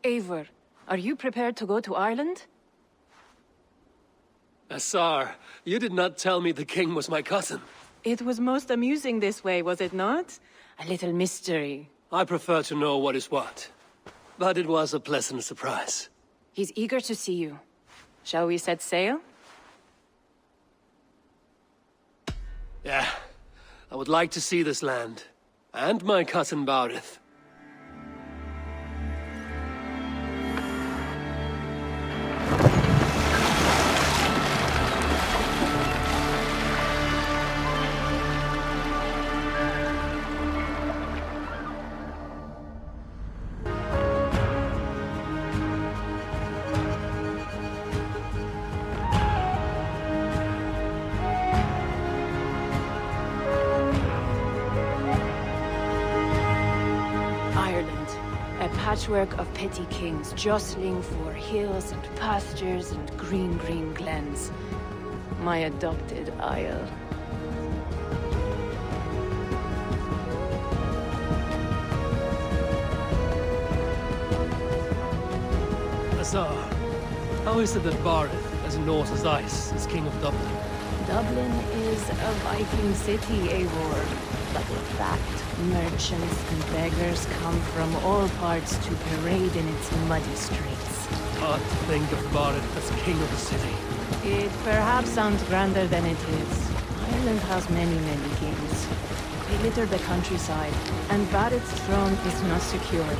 Eivor, are you prepared to go to Ireland? Assar, you did not tell me the king was my cousin. It was most amusing this way, was it not? A little mystery. I prefer to know what is what. But it was a pleasant surprise. He's eager to see you. Shall we set sail? Yeah. I would like to see this land. And my cousin Baurith. Patchwork of petty kings jostling for hills and pastures and green glens. My adopted isle. Assar, how is it that Baurith, as Norse as ice, is king of Dublin? Dublin is a Viking city, Eivor. But in fact, merchants and beggars come from all parts to parade in its muddy streets. Hard to think of Baurith as king of the city. It perhaps sounds grander than it is. Ireland has many kings. They litter the countryside, and Baurith's throne is not secured.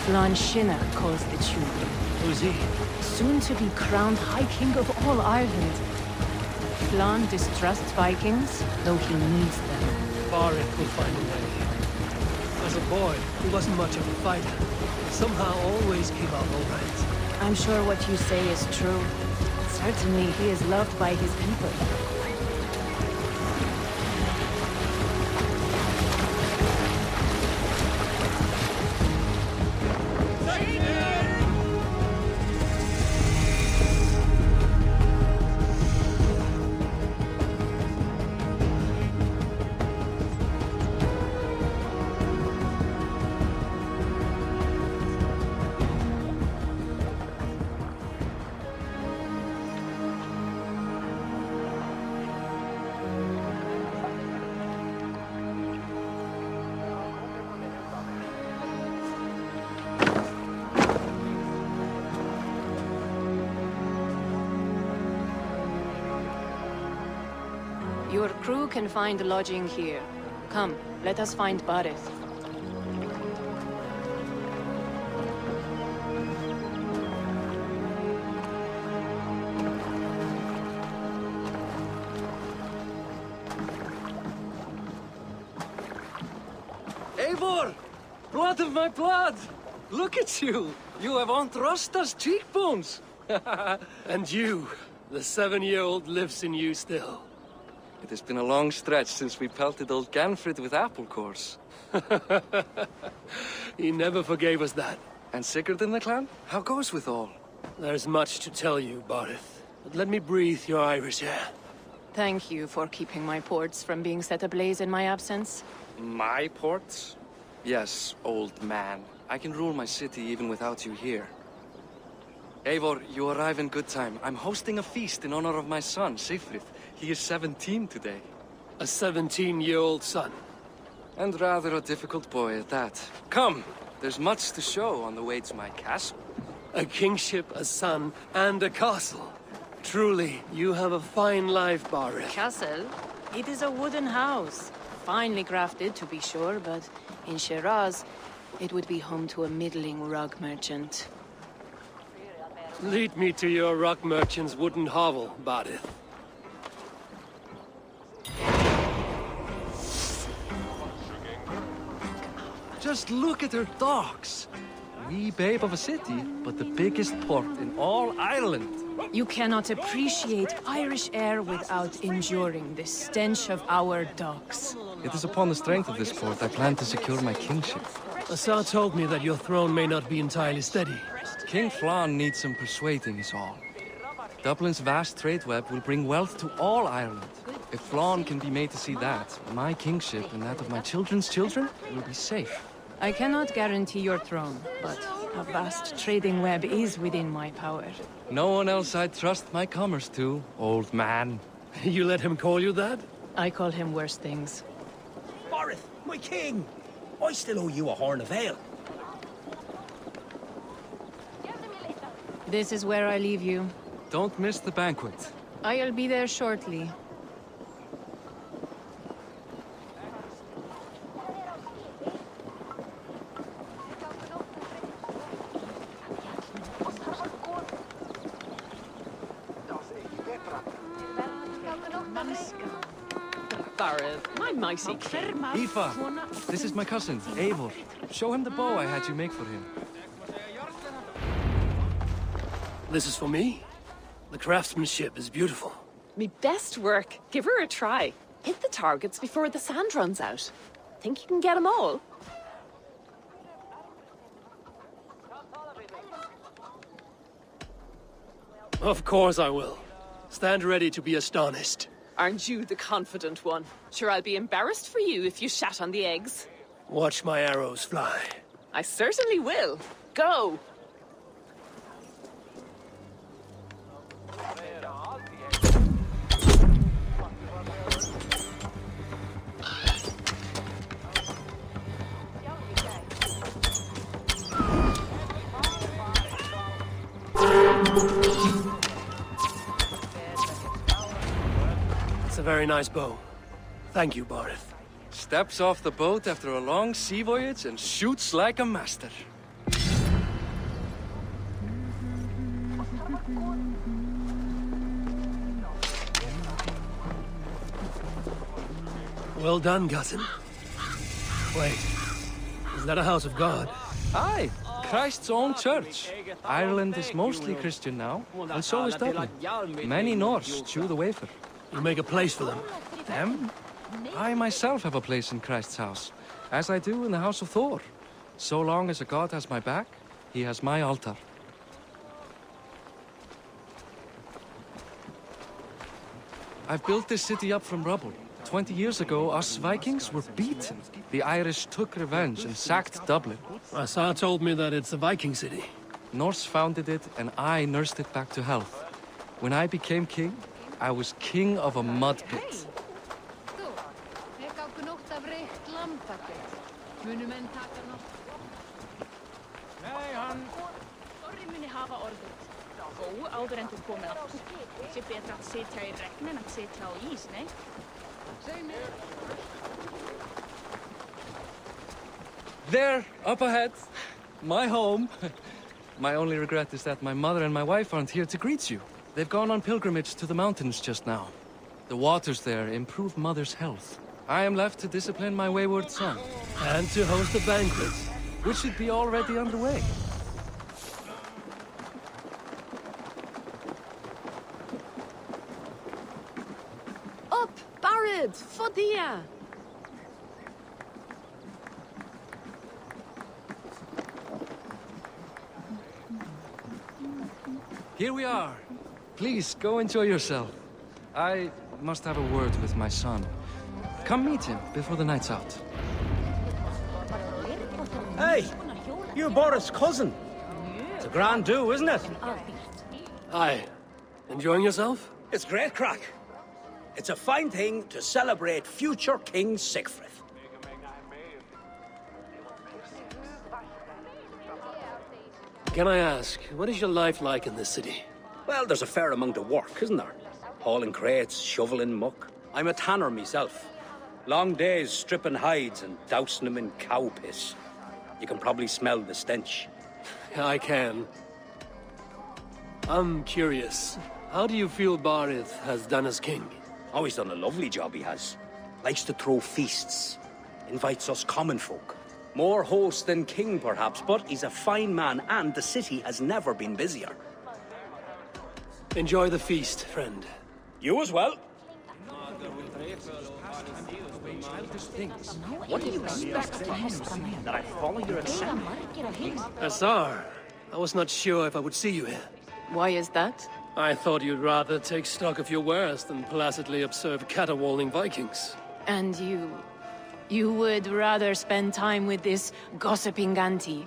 Flann Sinna calls the tune. Who's he? Soon to be crowned High King of all Ireland. Flann distrusts Vikings, though he needs them. Baurith will find a way. As a boy, he wasn't much of a fighter. Somehow always came out all right. I'm sure what you say is true. Certainly he is loved by his people. Your crew can find lodging here. Come, let us find Baurith. Eivor! Blood of my blood! Look at you! You have Aunt Rosta's cheekbones! And you, the 7-year-old lives in you still. It has been a long stretch since we pelted old Ganfrid with apple cores. He never forgave us that. And Sigurd in the clan? How goes with all? There's much to tell you, Baurith. But let me breathe your Irish air. Thank you for keeping my ports from being set ablaze in my absence. My ports? Yes, old man. I can rule my city even without you here. Eivor, you arrive in good time. I'm hosting a feast in honor of my son, Sigfrid. He is 17 today. A 17-year-old son. And rather a difficult boy at that. Come, there's much to show on the way to my castle. A kingship, a son, and a castle. Truly, you have a fine life, Baurith. Castle? It is a wooden house. Finely crafted, to be sure, but in Shiraz, it would be home to a middling rug merchant. Lead me to your rug merchant's wooden hovel, Baurith. Just look at her docks. Wee babe of a city, but the biggest port in all Ireland. You cannot appreciate Irish air without enduring the stench of our docks. It is upon the strength of this port I plan to secure my kingship. Assar told me that your throne may not be entirely steady. King Flann needs some persuading is all. Dublin's vast trade web will bring wealth to all Ireland. If Flann can be made to see that, my kingship and that of my children's children will be safe. I cannot guarantee your throne, but A vast trading web is within my power. No one else I'd trust my commerce to, old man. You let him call you that? I call him worse things. Borith, my king! I still owe you a horn of ale. This is where I leave you. Don't miss the banquet. I'll be there shortly. My mighty king. Aoife, this is my cousin, Eivor. Show him the bow I had you make for him. This is for me? The craftsmanship is beautiful. Me best work. Give her a try. Hit the targets before the sand runs out. Think you can get them all? Of course I will. Stand ready to be astonished. Aren't you the confident one? Sure, I'll be embarrassed for you if you shat on the eggs. Watch my arrows fly. I certainly will. Go! It's a very nice bow. Thank you, Borith. Steps off the boat after a long sea voyage and shoots like a master. Well done, cousin. Wait, is that a house of God? Aye, Christ's own church. Ireland is mostly Christian now, and so is Dublin. Many Norse chew the wafer. You make a place for them. Them? I myself have a place in Christ's house, as I do in the house of Thor. So long as a god has my back, he has my altar. I've built this city up from rubble. 20 years ago, us Vikings were beaten. The Irish took revenge and sacked Dublin. Asa told me that it's a Viking city. Norse founded it, and I nursed it back to health. When I became king, I was king of a mud pit. Áður en þú komið aftur. Sé betra að sitja í regn en að sitja á ís, nei? There, up ahead. My home. My only regret is that my mother and my wife aren't here to greet you. They've gone on pilgrimage to the mountains just now. The waters there improve mother's health. I am left to discipline my wayward son. And to host a banquet. Which should be already underway. Up, Barid! Fodia! Here we are. Please, go enjoy yourself. I must have a word with my son. Come meet him before the night's out. Hey! You're Borith's cousin. It's a grand do, isn't it? Hi. Enjoying yourself? It's great crack. It's a fine thing to celebrate future King Sigfrid. Can I ask, what is your life like in this city? Well, there's a fair amount of work, isn't there? Hauling crates, shoveling muck. I'm a tanner myself. Long days stripping hides and dousing them in cow piss. You can probably smell the stench. I can. I'm curious. How do you feel Borith has done as king? Oh, he's done a lovely job, he has. Likes to throw feasts. Invites us common folk. More host than king, perhaps, but he's a fine man, and the city has never been busier. Enjoy the feast, friend. You as well. What do you expect from him? That I follow your example? Asar, I was not sure if I would see you here. Why is that? I thought you'd rather take stock of your wares than placidly observe caterwauling Vikings. And you... You would rather spend time with this gossiping auntie?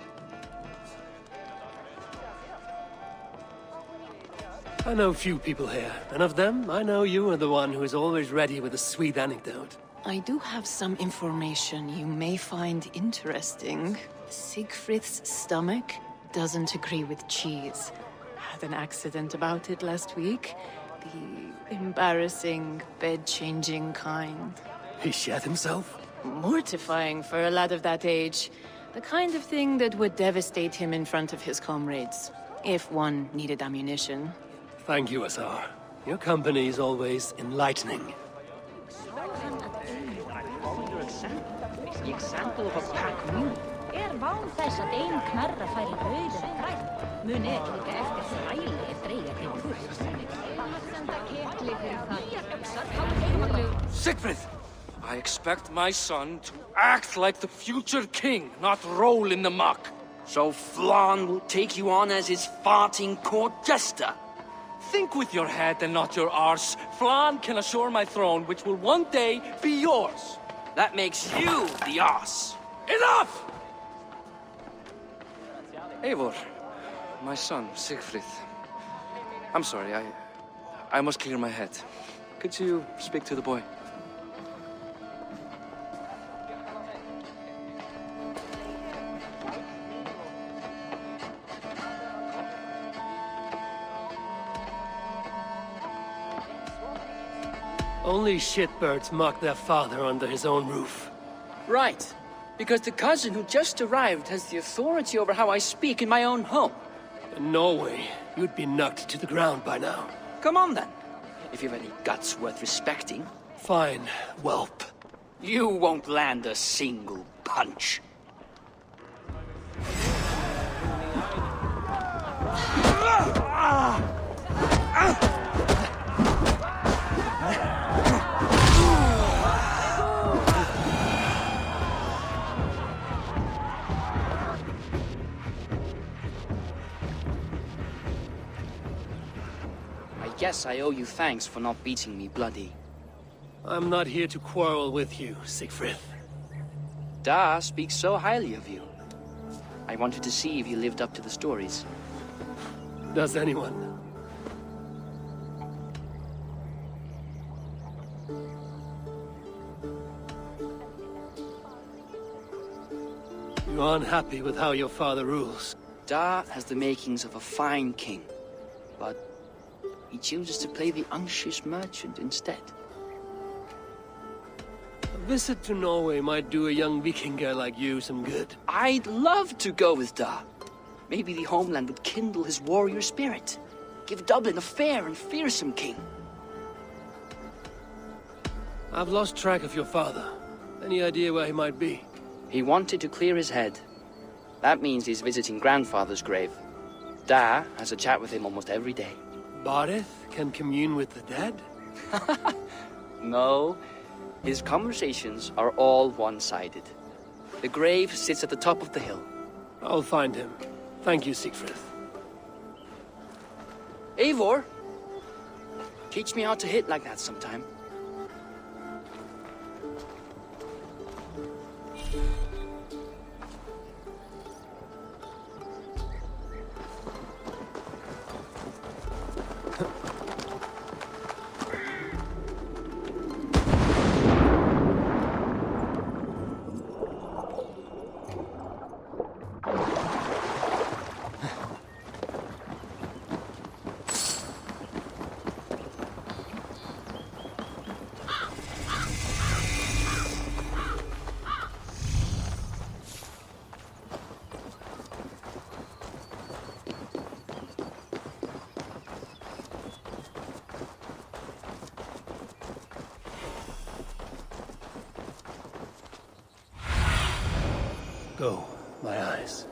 I know few people here, and of them, I know you are the one who is always ready with a sweet anecdote. I do have some information you may find interesting. Siegfried's stomach doesn't agree with cheese. Had an accident about it last week. The embarrassing, bed-changing kind. He shat himself? Mortifying for a lad of that age. The kind of thing that would devastate him in front of his comrades, if one needed ammunition. Thank you, Azar. Your company is always enlightening. The example of a pack mule. Ván þess að ein knarra færi rauður en græn. Munið líka eftir þræli dreigja til kurs. Siegfried! I expect my son to act like the future king, not roll in the muck. So Flan will take you on as his farting court jester? Think with your head and not your arse. Flan can assure my throne, which will one day be yours. That makes you the arse. Enough! Eivor, my son, Siegfried. I'm sorry, I must clear my head. Could you speak to the boy? Only shitbirds mock their father under his own roof. Right. Because the cousin who just arrived has the authority over how I speak in my own home. In Norway, you'd be knocked to the ground by now. Come on then. If you've any guts worth respecting. Fine, whelp. You won't land a single punch. I guess I owe you thanks for not beating me bloody. I'm not here to quarrel with you, Siegfried. Da speaks so highly of you. I wanted to see if you lived up to the stories. Does anyone? You aren't happy with how your father rules? Da has the makings of a fine king, but he chooses to play the unctuous merchant instead. A visit to Norway might do a young Viking girl like you some good. I'd love to go with Da. Maybe the homeland would kindle his warrior spirit. Give Dublin a fair and fearsome king. I've lost track of your father. Any idea where he might be? He wanted to clear his head. That means he's visiting grandfather's grave. Da has a chat with him almost every day. Barith can commune with the dead? No, his conversations are all one-sided. The grave sits at the top of the hill. I'll find him. Thank you, Siegfried. Eivor, teach me how to hit like that sometime. Go, my eyes.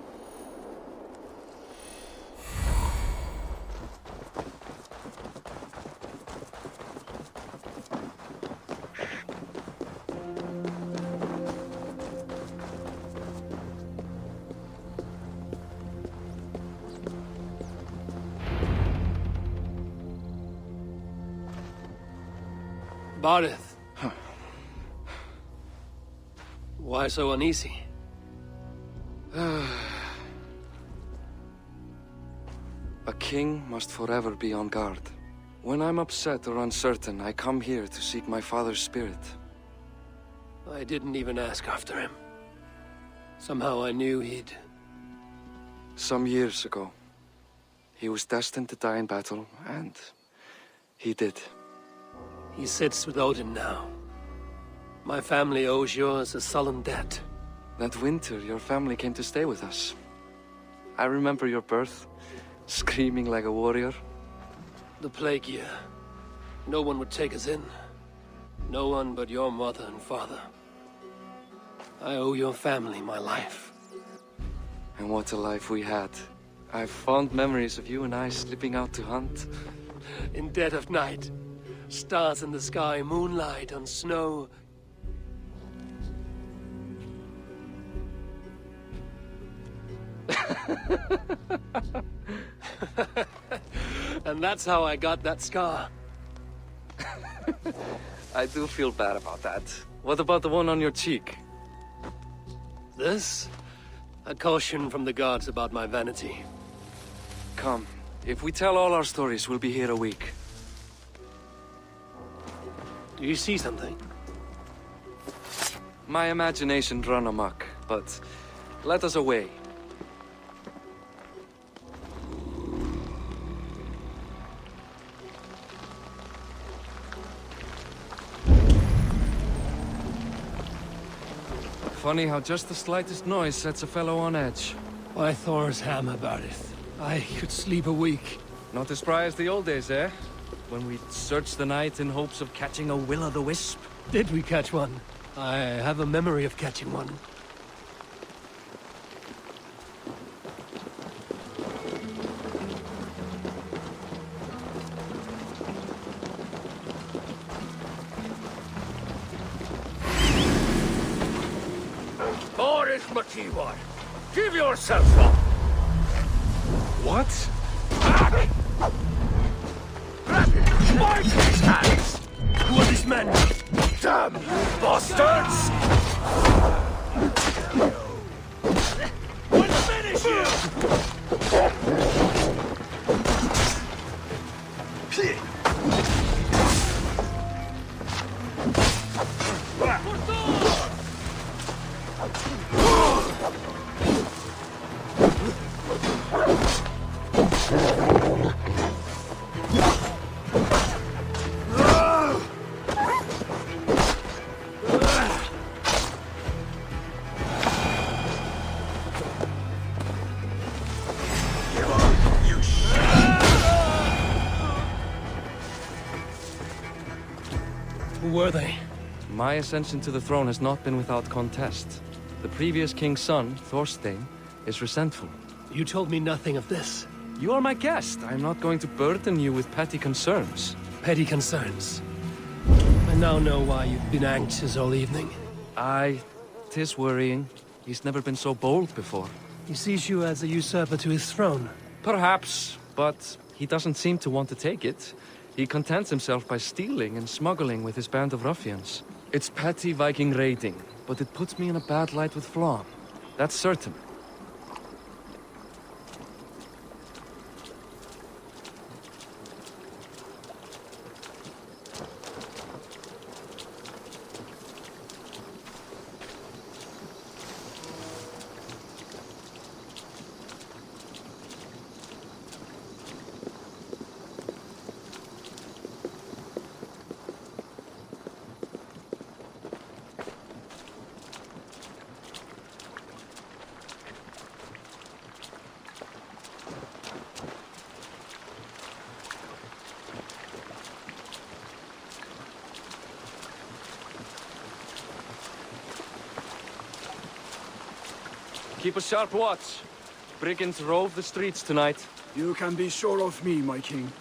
Barith. Why so uneasy? A king must forever be on guard. When I'm upset or uncertain, I come here to seek my father's spirit. I didn't even ask after him. Somehow I knew he'd... Some years ago, he was destined to die in battle, and he did. He sits with Odin now. My family owes yours a sullen debt. That winter, your family came to stay with us. I remember your birth, screaming like a warrior. The plague year. No one would take us in. No one but your mother and father. I owe your family my life. And what a life we had. I have fond memories of you and I slipping out to hunt. In dead of night. Stars in the sky, moonlight on snow. And that's how I got that scar. I do feel bad about that. What about the one on your cheek? This? A caution from the gods about my vanity. Come, if we tell all our stories, we'll be here a week. Do you see something? My imagination run amok, but let us away. Funny how just the slightest noise sets a fellow on edge. Why Thor's ham about it? I could sleep a week. Not as spry as the old days, eh? When we'd search the night in hopes of catching a will-o'-the-wisp. Did we catch one? I have a memory of catching one. Boris Matiwar, give yourself up! What? Back! Grab him! Bite his hands! Who are these men? Damn you bastards! We'll finish you! Who were they? My ascension to the throne has not been without contest. The previous king's son, Thorstein, is resentful. You told me nothing of this. You are my guest. I am not going to burden you with petty concerns. Petty concerns. I now know why you've been anxious all evening. Aye, 'tis worrying. He's never been so bold before. He sees you as a usurper to his throne. Perhaps, but he doesn't seem to want to take it. He contents himself by stealing and smuggling with his band of ruffians. It's petty Viking raiding, but it puts me in a bad light with Flann. That's certain. Keep a sharp watch. Brigands rove the streets tonight. You can be sure of me, my king.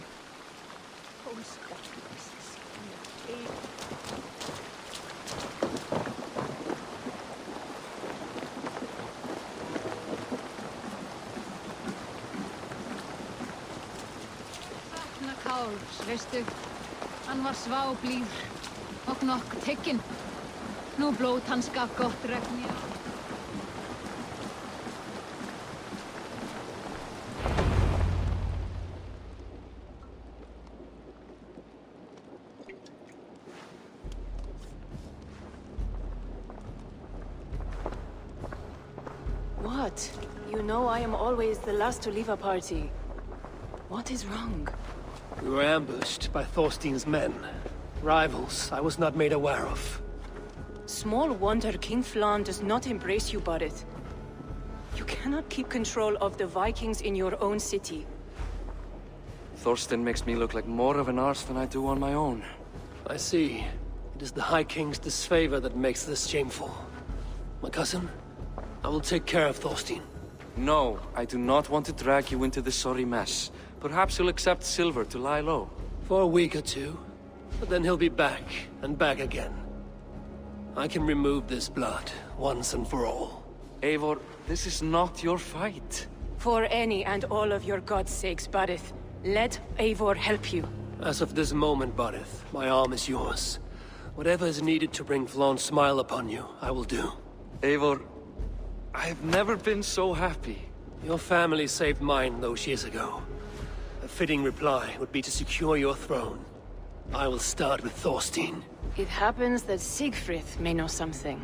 Káls, veistu, hann var sváblíður og nokk tekinn. Nú blót hans gaf gott regni. not. You know I am always the last to leave a party. What is wrong? We were ambushed by Thorstein's men. Rivals I was not made aware of. Small wonder King Flan does not embrace you, Barret. You cannot keep control of the Vikings in your own city. Thorstein makes me look like more of an arse than I do on my own. I see. It is the High King's disfavor that makes this shameful. My cousin, I will take care of Thorstein. No, I do not want to drag you into this sorry mess. Perhaps you'll accept silver to lie low. For a week or two, but then he'll be back, and back again. I can remove this blood, once and for all. Eivor, this is not your fight. For any and all of your gods' sakes, Barret, let Eivor help you. As of this moment, Barret, my arm is yours. Whatever is needed to bring Flaun's smile upon you, I will do. Eivor, I have never been so happy. Your family saved mine those years ago. A fitting reply would be to secure your throne. I will start with Thorstein. It happens that Siegfried may know something.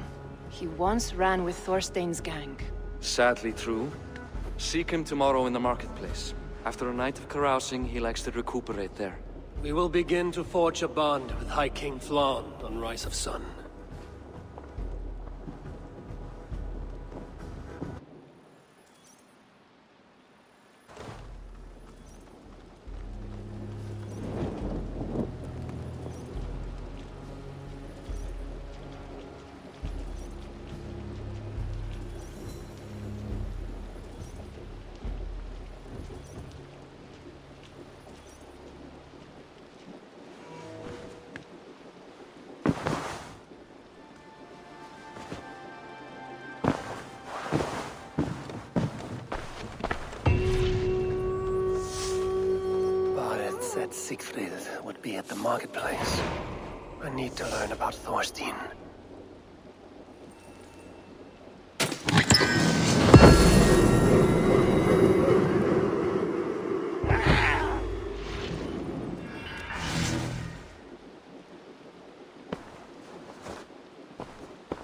He once ran with Thorstein's gang. Sadly true. Seek him tomorrow in the marketplace. After a night of carousing, he likes to recuperate there. We will begin to forge a bond with High King Flan on Rise of Sun. Siegfried would be at the marketplace. I need to learn about Thorstein.